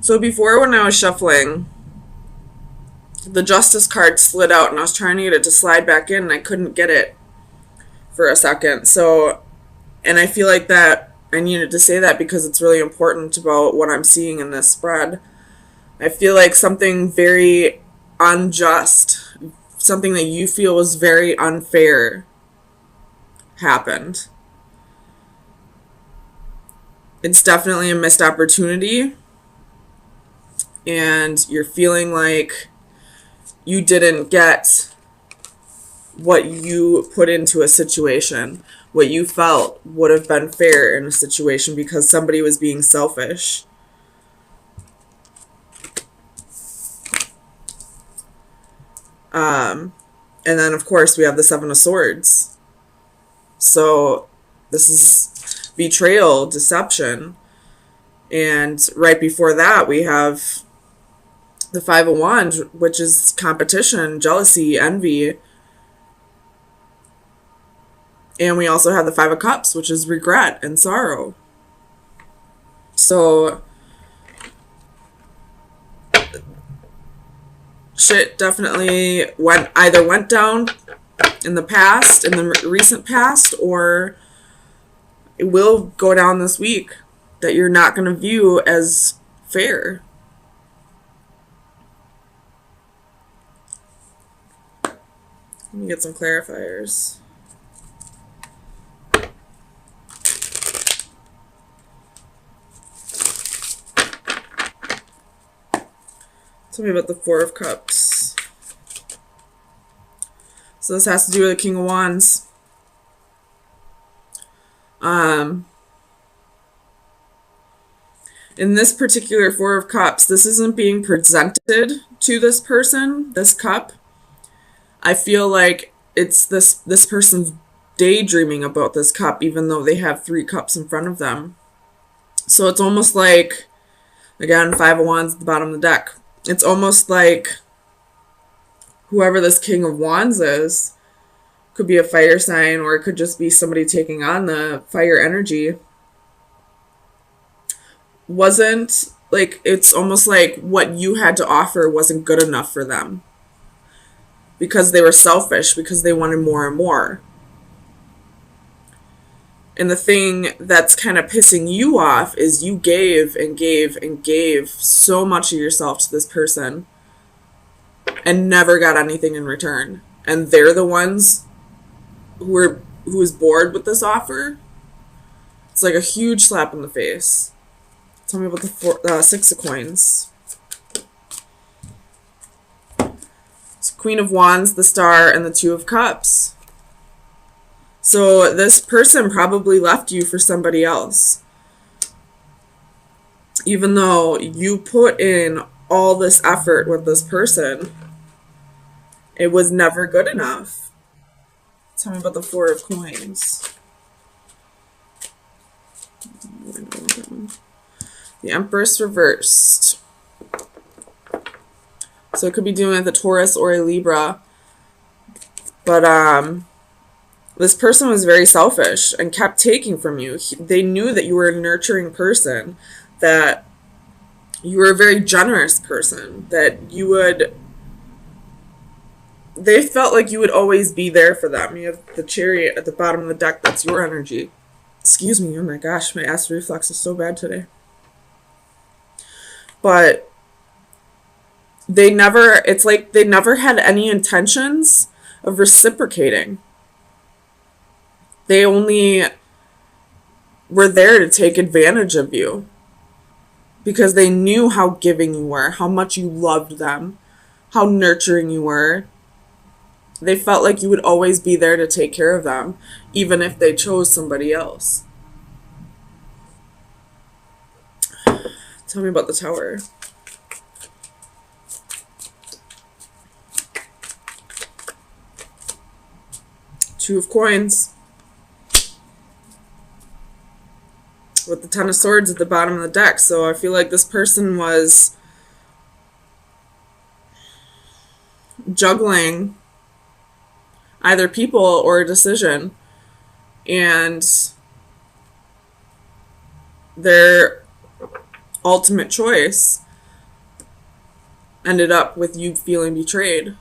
So before, when I was shuffling, the Justice card slid out and I was trying to get it to slide back in and I couldn't get it for a second. So, and I feel like that I needed to say that because it's really important about what I'm seeing in this spread. I feel like something very unjust, something that you feel was very unfair happened. It's definitely a missed opportunity, and you're feeling like you didn't get what you put into a situation, what you felt would have been fair in a situation because somebody was being selfish. And then, of course, we have the Seven of Swords. So this is betrayal, deception. And right before that, we have the Five of Wands, which is competition, jealousy, envy. And we also have the Five of Cups, which is regret and sorrow. So shit definitely went down in the past, in the recent past, or it will go down this week that you're not going to view as fair. Let me get some clarifiers. Tell me about the Four of Cups. So this has to do with the King of Wands. In this particular Four of Cups, this isn't being presented to this person, this cup. I feel like it's this person's daydreaming about this cup, even though they have three cups in front of them. So it's almost like, again, Five of Wands at the bottom of the deck. It's almost like whoever this King of Wands is could be a fire sign, or it could just be somebody taking on the fire energy. Wasn't like, it's almost like what you had to offer wasn't good enough for them because they were selfish, because they wanted more and more. And the thing that's kind of pissing you off is you gave and gave and gave so much of yourself to this person and never got anything in return. And they're the ones who is bored with this offer. It's like a huge slap in the face. Tell me about the Six of Coins. It's Queen of Wands, the Star, and the Two of Cups. So this person probably left you for somebody else. Even though you put in all this effort with this person, it was never good enough. Tell me about the Four of Coins. The Empress reversed. So it could be doing with a Taurus or a Libra. But this person was very selfish and kept taking from you. They knew that you were a nurturing person, that you were a very generous person, that you would... They felt like you would always be there for them. You have the Chariot at the bottom of the deck. That's your energy. Excuse me. Oh my gosh, my acid reflux is so bad today. But it's like they never had any intentions of reciprocating. They only were there to take advantage of you because they knew how giving you were, how much you loved them, how nurturing you were. They felt like you would always be there to take care of them, even if they chose somebody else. Tell me about the Tower. Two of Coins. With the Ten of Swords at the bottom of the deck. So I feel like this person was juggling either people or a decision. And their ultimate choice ended up with you feeling betrayed.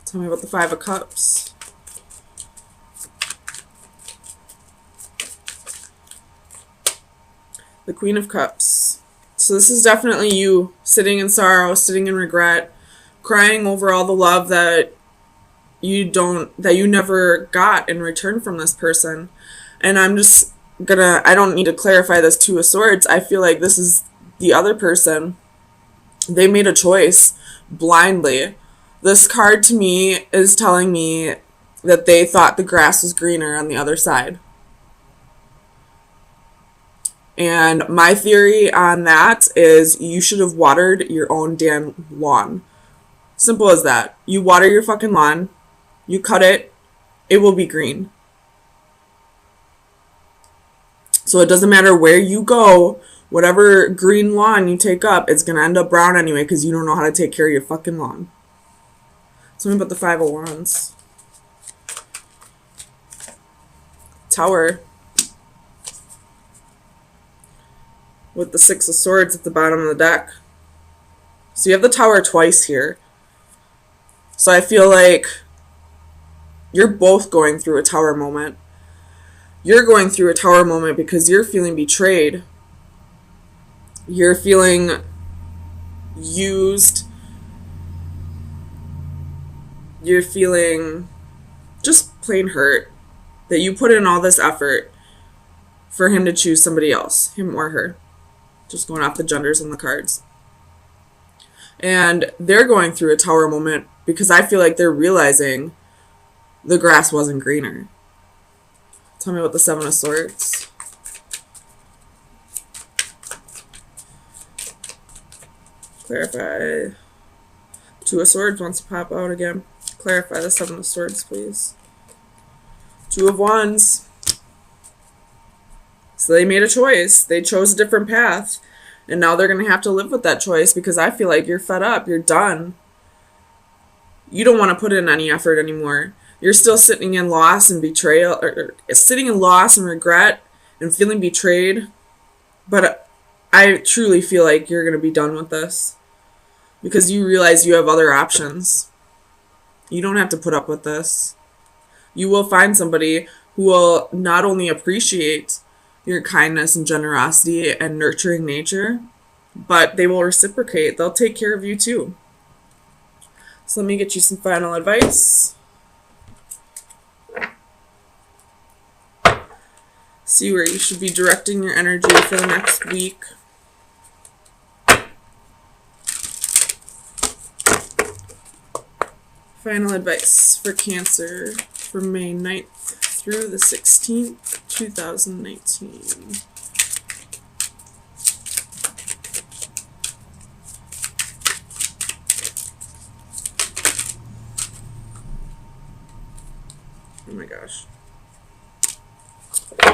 Tell me about the Five of Cups. The Queen of Cups. So this is definitely you sitting in sorrow, sitting in regret, crying over all the love that you never got in return from this person. And I don't need to clarify this Two of Swords. I feel like this is the other person. They made a choice blindly. This card to me is telling me that they thought the grass was greener on the other side. And my theory on that is you should have watered your own damn lawn. Simple as that. You water your fucking lawn, you cut it, it will be green. So it doesn't matter where you go, whatever green lawn you take up, it's going to end up brown anyway because you don't know how to take care of your fucking lawn. Tell me about the Five of Wands. Tower. With the Six of Swords at the bottom of the deck. So you have the Tower twice here. So I feel like you're both going through a Tower moment. You're going through a Tower moment because you're feeling betrayed. You're feeling used. You're feeling just plain hurt that you put in all this effort for him to choose somebody else, him or her. Just going off the genders in the cards. And they're going through a Tower moment because I feel like they're realizing the grass wasn't greener. Tell me about the Seven of Swords. Clarify. Two of Swords wants to pop out again. Clarify the Seven of Swords, please. Two of Wands. So they made a choice. They chose a different path. And now they're going to have to live with that choice because I feel like you're fed up. You're done. You don't want to put in any effort anymore. You're still sitting in loss and betrayal, or sitting in loss and regret and feeling betrayed. But I truly feel like you're going to be done with this because you realize you have other options. You don't have to put up with this. You will find somebody who will not only appreciate your kindness and generosity and nurturing nature, but they will reciprocate. They'll take care of you too. So let me get you some final advice. See where you should be directing your energy for the next week. Final advice for Cancer for May 9th through the 16th, 2019. Oh my gosh.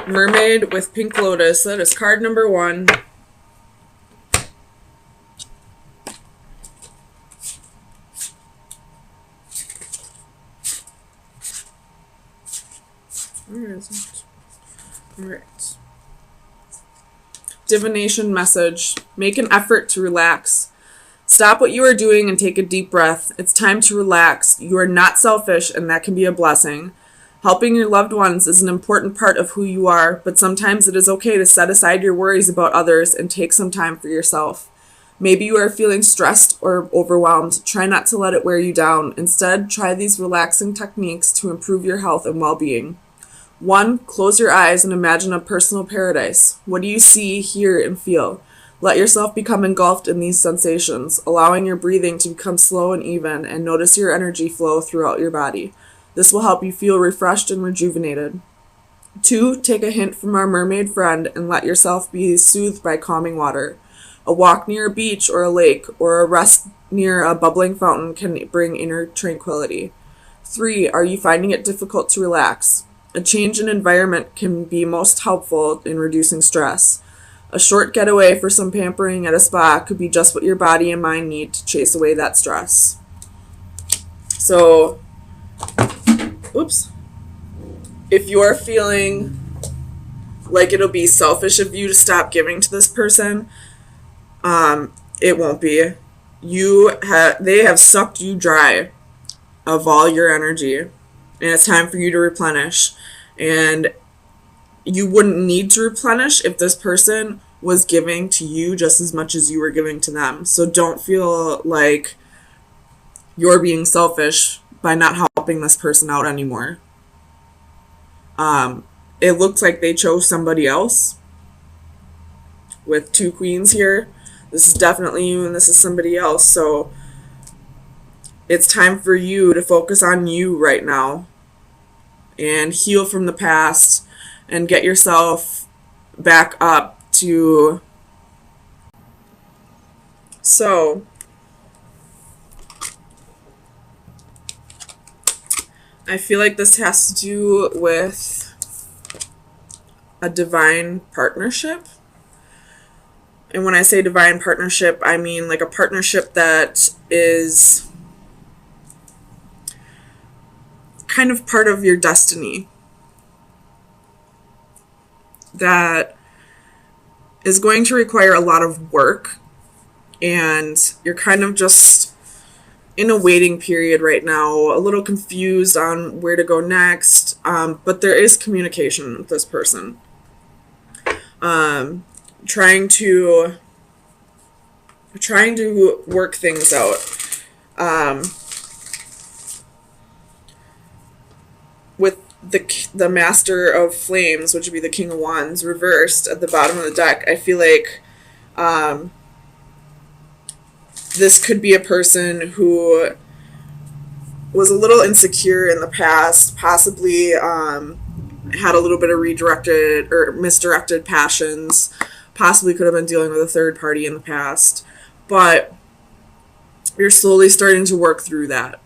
Mermaid with Pink Lotus. That is card number 1. Where is it? Alright. Divination message. Make an effort to relax. Stop what you are doing and take a deep breath. It's time to relax. You are not selfish, and that can be a blessing. Helping your loved ones is an important part of who you are, but sometimes it is okay to set aside your worries about others and take some time for yourself. Maybe you are feeling stressed or overwhelmed. Try not to let it wear you down. Instead, try these relaxing techniques to improve your health and well-being. 1. Close your eyes and imagine a personal paradise. What do you see, hear, and feel? Let yourself become engulfed in these sensations, allowing your breathing to become slow and even, and notice your energy flow throughout your body. This will help you feel refreshed and rejuvenated. 2. Take a hint from our mermaid friend and let yourself be soothed by calming water. A walk near a beach or a lake, or a rest near a bubbling fountain can bring inner tranquility. 3. Are you finding it difficult to relax? A change in environment can be most helpful in reducing stress. A short getaway for some pampering at a spa could be just what your body and mind need to chase away that stress. So, if you're feeling like it'll be selfish of you to stop giving to this person, it won't be. they have sucked you dry of all your energy, and it's time for you to replenish. And you wouldn't need to replenish if this person was giving to you just as much as you were giving to them. So don't feel like you're being selfish by not helping this person out anymore. It looks like they chose somebody else with 2 queens here. This is definitely you and this is somebody else. So it's time for you to focus on you right now and heal from the past and get yourself back up to... So I feel like this has to do with a divine partnership. And when I say divine partnership, I mean like a partnership that is kind of part of your destiny, that is going to require a lot of work, and you're kind of just in a waiting period right now, a little confused on where to go next, but there is communication with this person. Trying to work things out. With the Master of Flames, which would be the King of Wands, reversed at the bottom of the deck, I feel like this could be a person who was a little insecure in the past, possibly had a little bit of redirected or misdirected passions, possibly could have been dealing with a third party in the past, but you're slowly starting to work through that.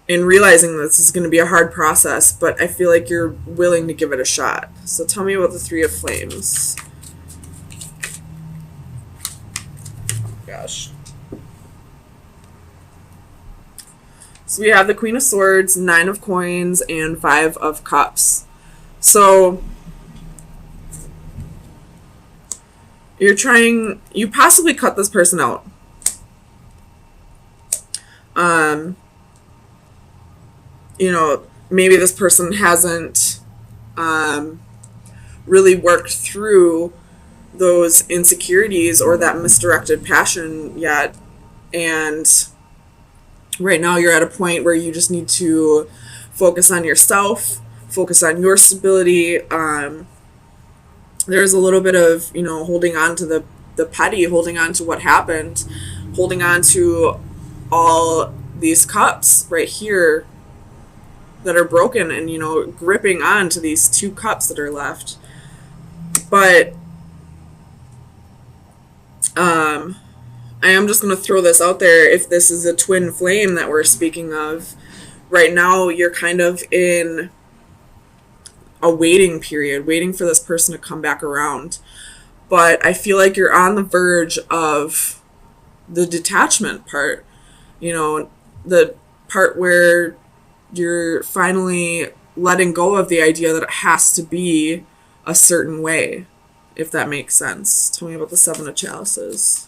And realizing this is going to be a hard process, but I feel like you're willing to give it a shot. So tell me about the Three of Flames. Gosh. So we have the Queen of Swords, 9 of Coins, and 5 of Cups. So you possibly cut this person out. Maybe this person hasn't really worked through those insecurities or that misdirected passion yet, and right now you're at a point where you just need to focus on yourself, focus on your stability. There's a little bit of holding on to the petty, holding on to what happened, holding on to all these cups right here that are broken, and gripping on to these 2 cups that are left. But I am just going to throw this out there. If this is a twin flame that we're speaking of, right now you're kind of in a waiting period, waiting for this person to come back around. But I feel like you're on the verge of the detachment part, the part where you're finally letting go of the idea that it has to be a certain way, if that makes sense. Tell me about the 7 of Chalices.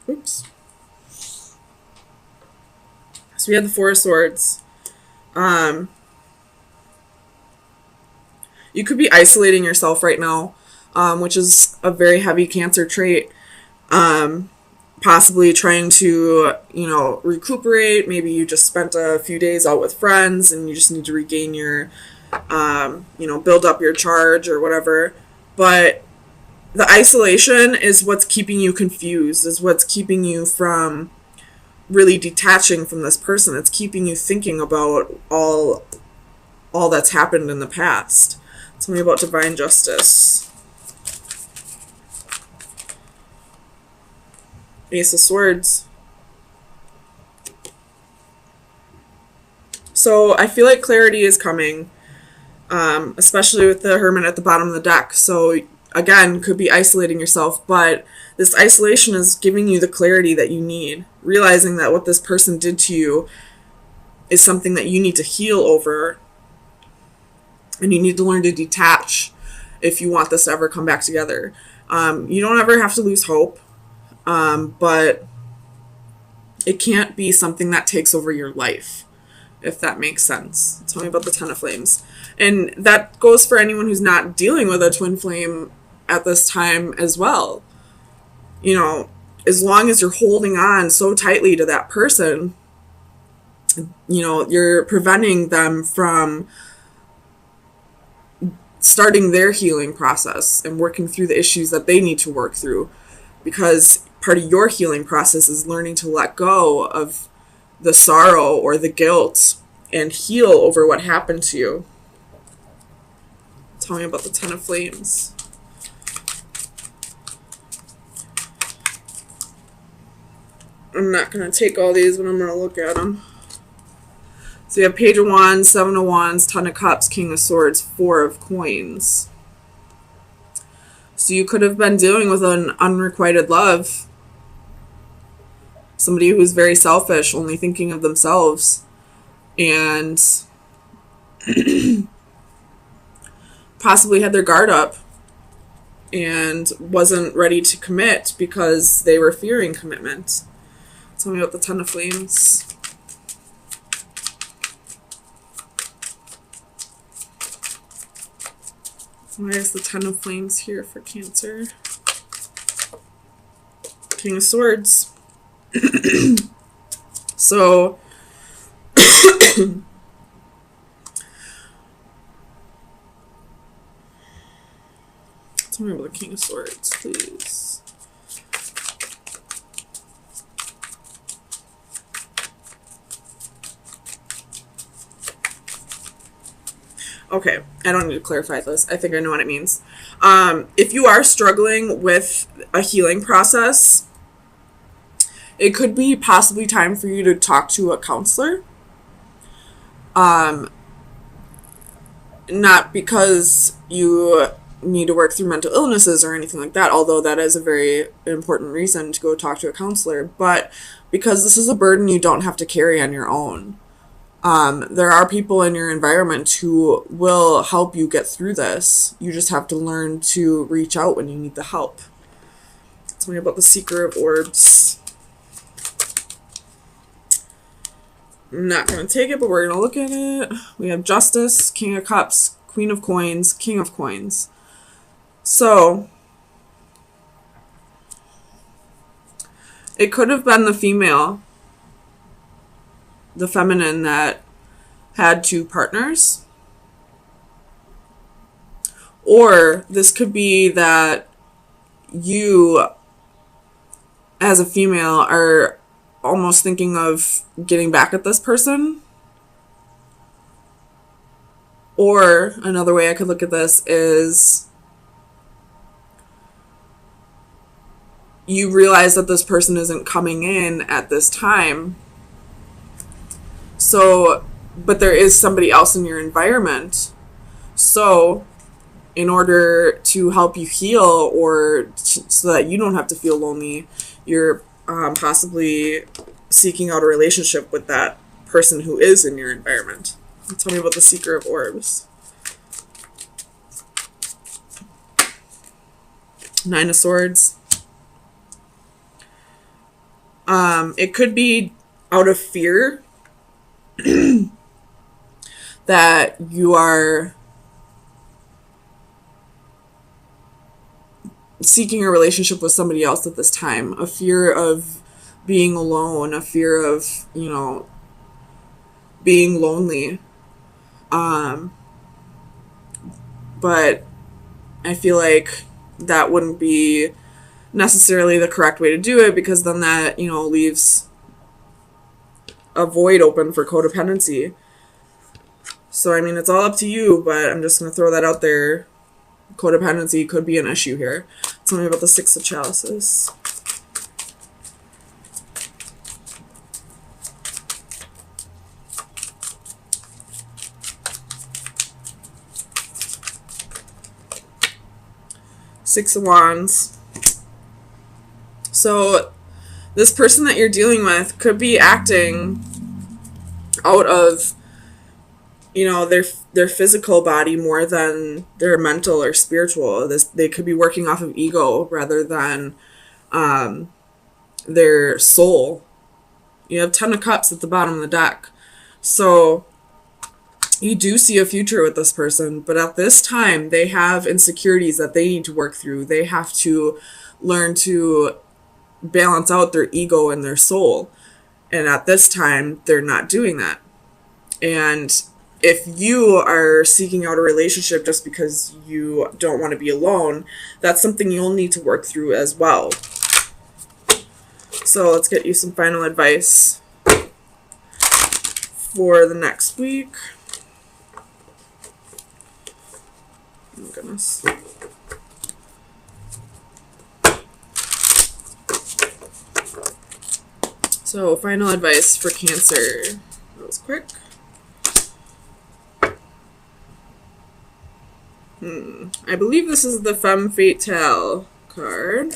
Oops. So we have the 4 of Swords. You could be isolating yourself right now, which is a very heavy Cancer trait. Possibly trying to, recuperate. Maybe you just spent a few days out with friends and you just need to regain your, build up your charge or whatever. But the isolation is what's keeping you confused, is what's keeping you from really detaching from this person. It's keeping you thinking about all that's happened in the past. Tell me about divine justice. Ace of Swords. So I feel like clarity is coming, especially with the Hermit at the bottom of the deck. So again, could be isolating yourself, but this isolation is giving you the clarity that you need, realizing that what this person did to you is something that you need to heal over, and you need to learn to detach if you want this to ever come back together. You don't ever have to lose hope, but it can't be something that takes over your life, if that makes sense. Tell me about the Ten of Flames. And that goes for anyone who's not dealing with a twin flame at this time as well. You know, as long as you're holding on so tightly to that person, you know, you're preventing them from starting their healing process and working through the issues that they need to work through. Because part of your healing process is learning to let go of the sorrow or the guilt and heal over what happened to you. Tell me about the Ten of Flames. I'm not going to take all these, but I'm going to look at them. So you have Page of Wands, Seven of Wands, Ten of Cups, King of Swords, Four of Coins. So you could have been dealing with an unrequited love. Somebody who's very selfish, only thinking of themselves. And possibly had their guard up and wasn't ready to commit because they were fearing commitment. Tell me about the Ten of Flames. Why is the Ten of Flames here for Cancer? King of Swords. So, tell me about the King of Swords, please. Okay, I don't need to clarify this. I think I know what it means. If you are struggling with a healing process, it could be possibly time for you to talk to a counselor. Not because you need to work through mental illnesses or anything like that, although that is a very important reason to go talk to a counselor, but because this is a burden you don't have to carry on your own. There are people in your environment who will help you get through this. You just have to learn to reach out when you need the help. Tell me about the Seeker of Orbs. I'm not going to take it, but we're going to look at it. We have Justice, King of Cups, Queen of Coins, King of Coins. So, it could have been the female, the feminine, that had two partners. Or this could be that you, as a female, are almost thinking of getting back at this person. Or another way I could look at this is you realize that this person isn't coming in at this time. So, but there is somebody else in your environment. So, in order to help you heal or so that you don't have to feel lonely, you're possibly seeking out a relationship with that person who is in your environment. Tell me about the Seeker of Orbs. Nine of Swords. It could be out of fear that you are seeking a relationship with somebody else at this time. A fear of being alone, a fear of, you know, being lonely. But I feel like that wouldn't be necessarily the correct way to do it, because then that, you know, leaves a void open for codependency. So, I mean, it's all up to you, but I'm just going to throw that out there. Codependency could be an issue here. Tell me about the Six of Chalices. Six of Wands. So this person that you're dealing with could be acting out of, you know, their physical body more than their mental or spiritual. They could be working off of ego rather than their soul. You have 10 of Cups at the bottom of the deck. So you do see a future with this person, but at this time they have insecurities that they need to work through. They have to learn to balance out their ego and their soul. And at this time, they're not doing that. And if you are seeking out a relationship just because you don't want to be alone, that's something you'll need to work through as well. So let's get you some final advice for the next week. Oh, goodness. So, final advice for Cancer. That was quick. I believe this is the Femme Fatale card.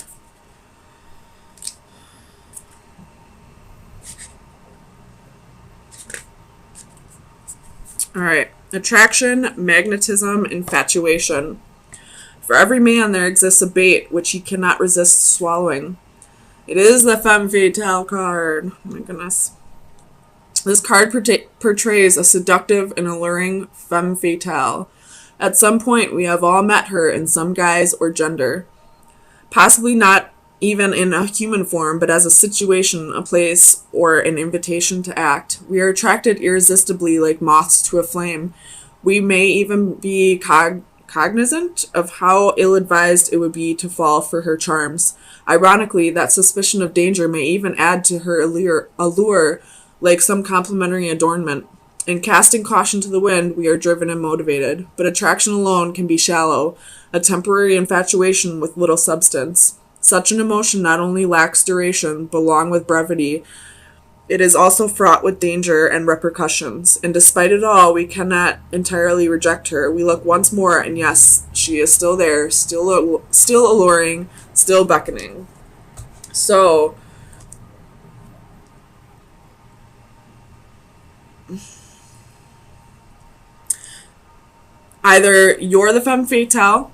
Alright. Attraction, magnetism, infatuation. For every man there exists a bait which he cannot resist swallowing. It is the Femme Fatale card. Oh my goodness. This card portrays a seductive and alluring femme fatale. At some point, we have all met her in some guise or gender. Possibly not even in a human form, but as a situation, a place, or an invitation to act. We are attracted irresistibly like moths to a flame. We may even be cognizant of how ill-advised it would be to fall for her charms. Ironically, that suspicion of danger may even add to her allure like some complimentary adornment. In casting caution to the wind, we are driven and motivated, but attraction alone can be shallow, a temporary infatuation with little substance. Such an emotion not only lacks duration, but along with brevity, it is also fraught with danger and repercussions, and despite it all, we cannot entirely reject her. We look once more, and yes, she is still there, still alluring, still beckoning. So, either you're the femme fatale,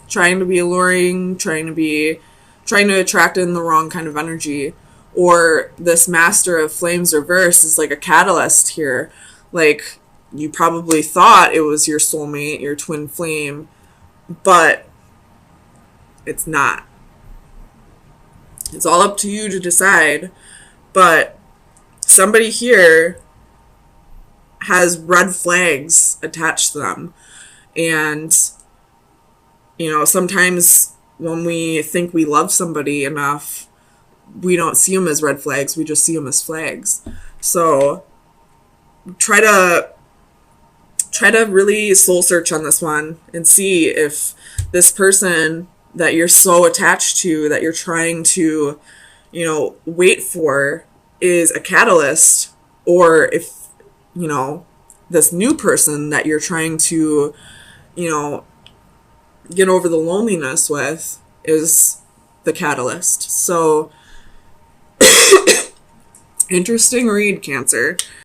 trying to be alluring, trying to attract in the wrong kind of energy, or this Master of Flames reverse is like a catalyst here. Like, you probably thought it was your soulmate, your twin flame, but it's not. It's all up to you to decide, but somebody here has red flags attached to them. And, you know, sometimes when we think we love somebody enough, we don't see them as red flags, we just see them as flags. So try to really soul search on this one and see if this person that you're so attached to, that you're trying to, you know, wait for, is a catalyst, or if, you know, this new person that you're trying to, you know, get over the loneliness with is the catalyst. So interesting read, Cancer.